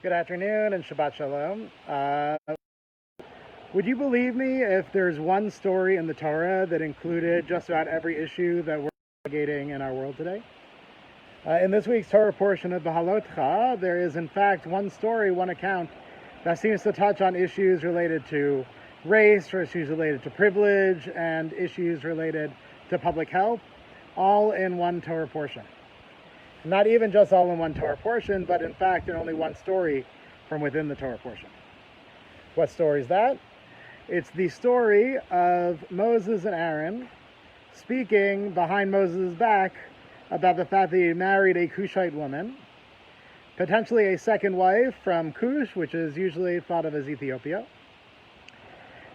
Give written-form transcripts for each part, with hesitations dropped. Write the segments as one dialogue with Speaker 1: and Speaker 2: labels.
Speaker 1: Good afternoon and Shabbat Shalom. Would you believe me if there's one story in the Torah that included just about every issue that we're navigating in our world today? In this week's Torah portion of Bahalotcha, there is in fact one story, one account that seems to touch on issues related to race, or issues related to privilege, and issues related to public health, all in one Torah portion. Not even just all in one Torah portion, but in fact in only one story from within the Torah portion. What story is that? It's the story of Moses and Aaron speaking behind Moses' back about the fact that he married a Cushite woman, potentially a second wife from Cush, which is usually thought of as Ethiopia.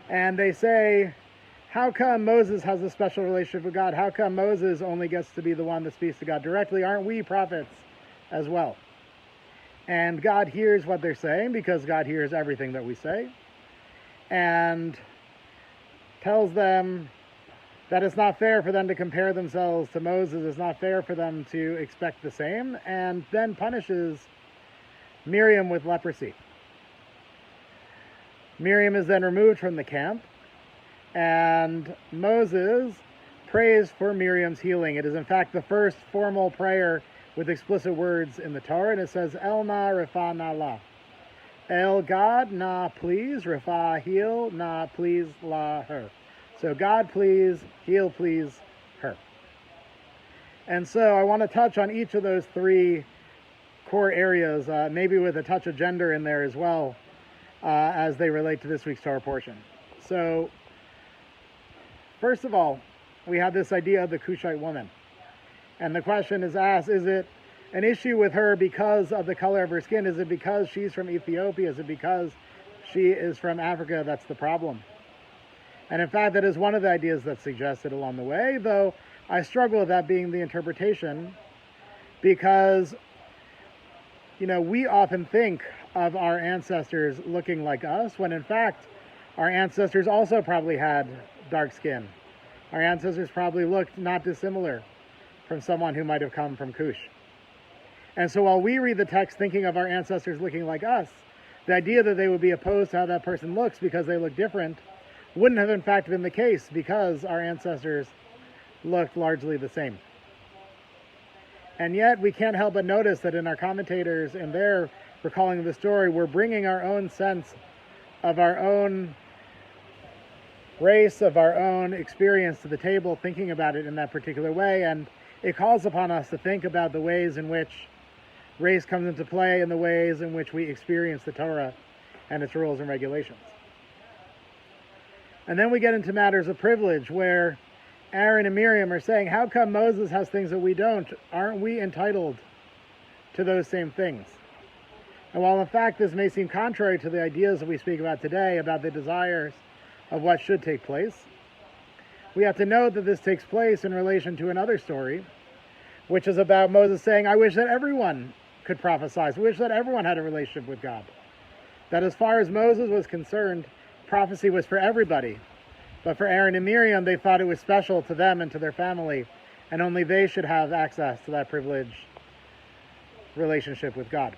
Speaker 1: And they say, how come Moses has a special relationship with God? How come Moses only gets to be the one that speaks to God directly? Aren't we prophets as well? And God hears what they're saying, because God hears everything that we say, and tells them that it's not fair for them to compare themselves to Moses. It's not fair for them to expect the same, and then punishes Miriam with leprosy. Miriam is then removed from the camp, and Moses prays for Miriam's healing. It is in fact the first formal prayer with explicit words in the Torah, and it says, El na refa na la. El, God, na please, refa, heal, na please, la, her. So God please, heal please, her. And so I want to touch on each of those three core areas, maybe with a touch of gender in there as well, as they relate to this week's Torah portion. So, first of all, we have this idea of the Cushite woman. And the question is asked, is it an issue with her because of the color of her skin? Is it because she's from Ethiopia? Is it because she is from Africa that's the problem? And in fact, that is one of the ideas that's suggested along the way, though I struggle with that being the interpretation, because, we often think of our ancestors looking like us, when in fact, our ancestors also probably had dark skin. Our ancestors probably looked not dissimilar from someone who might have come from Cush. And so while we read the text thinking of our ancestors looking like us, the idea that they would be opposed to how that person looks because they look different wouldn't have in fact been the case, because our ancestors looked largely the same. And yet we can't help but notice that in our commentators and their recalling of the story, we're bringing our own sense of our own race, of our own experience to the table, thinking about it in that particular way. And it calls upon us to think about the ways in which race comes into play and the ways in which we experience the Torah and its rules and regulations. And then we get into matters of privilege, where Aaron and Miriam are saying, how come Moses has things that we don't? Aren't we entitled to those same things? And while in fact this may seem contrary to the ideas that we speak about today, about the desires of what should take place, we have to note that this takes place in relation to another story, which is about Moses saying, I wish that everyone could prophesy. I wish that everyone had a relationship with God. That as far as Moses was concerned, prophecy was for everybody. But for Aaron and Miriam, they thought it was special to them and to their family, and only they should have access to that privileged relationship with God.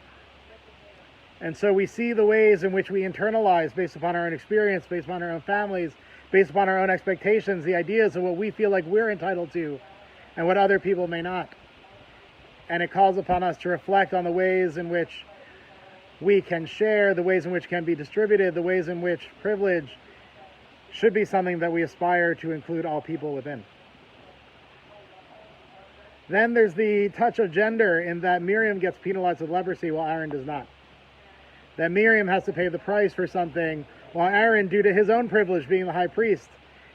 Speaker 1: And so we see the ways in which we internalize, based upon our own experience, based upon our own families, based upon our own expectations, the ideas of what we feel like we're entitled to and what other people may not. And it calls upon us to reflect on the ways in which we can share, the ways in which can be distributed, the ways in which privilege should be something that we aspire to include all people within. Then there's the touch of gender, in that Miriam gets penalized with leprosy while Aaron does not. That Miriam has to pay the price for something, while Aaron, due to his own privilege being the high priest,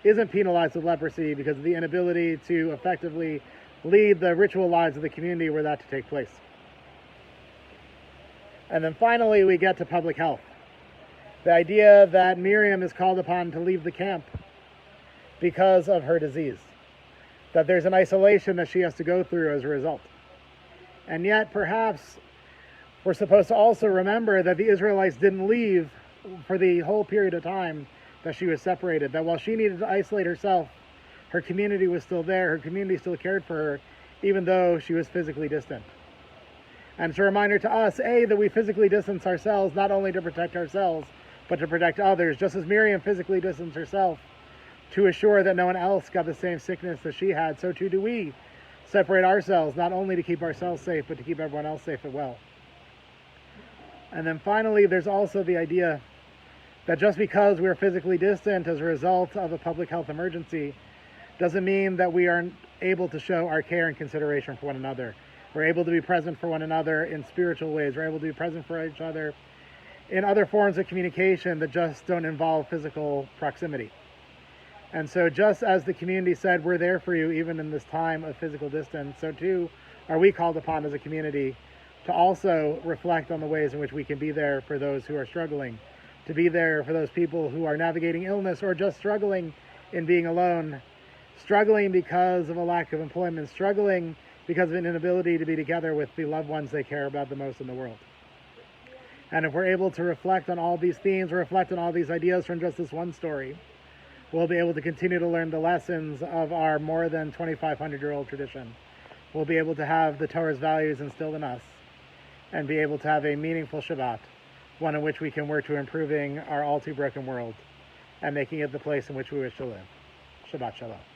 Speaker 1: isn't penalized with leprosy because of the inability to effectively lead the ritual lives of the community were that to take place. And then finally we get to public health. The idea that Miriam is called upon to leave the camp because of her disease. That there's an isolation that she has to go through as a result. And yet perhaps we're supposed to also remember that the Israelites didn't leave for the whole period of time that she was separated. That while she needed to isolate herself, her community was still there. Her community still cared for her, even though she was physically distant. And it's a reminder to us, A, that we physically distance ourselves not only to protect ourselves, but to protect others. Just as Miriam physically distanced herself to assure that no one else got the same sickness that she had, so too do we separate ourselves, not only to keep ourselves safe, but to keep everyone else safe as well. And then finally, there's also the idea that just because we're physically distant as a result of a public health emergency doesn't mean that we aren't able to show our care and consideration for one another. We're able to be present for one another in spiritual ways. We're able to be present for each other in other forms of communication that just don't involve physical proximity. And so just as the community said, we're there for you even in this time of physical distance, so too are we called upon as a community to also reflect on the ways in which we can be there for those who are struggling, to be there for those people who are navigating illness or just struggling in being alone, struggling because of a lack of employment, struggling because of an inability to be together with the loved ones they care about the most in the world. And if we're able to reflect on all these themes, reflect on all these ideas from just this one story, we'll be able to continue to learn the lessons of our more than 2,500-year-old tradition. We'll be able to have the Torah's values instilled in us and be able to have a meaningful Shabbat, one in which we can work to improving our all too broken world and making it the place in which we wish to live. Shabbat Shalom.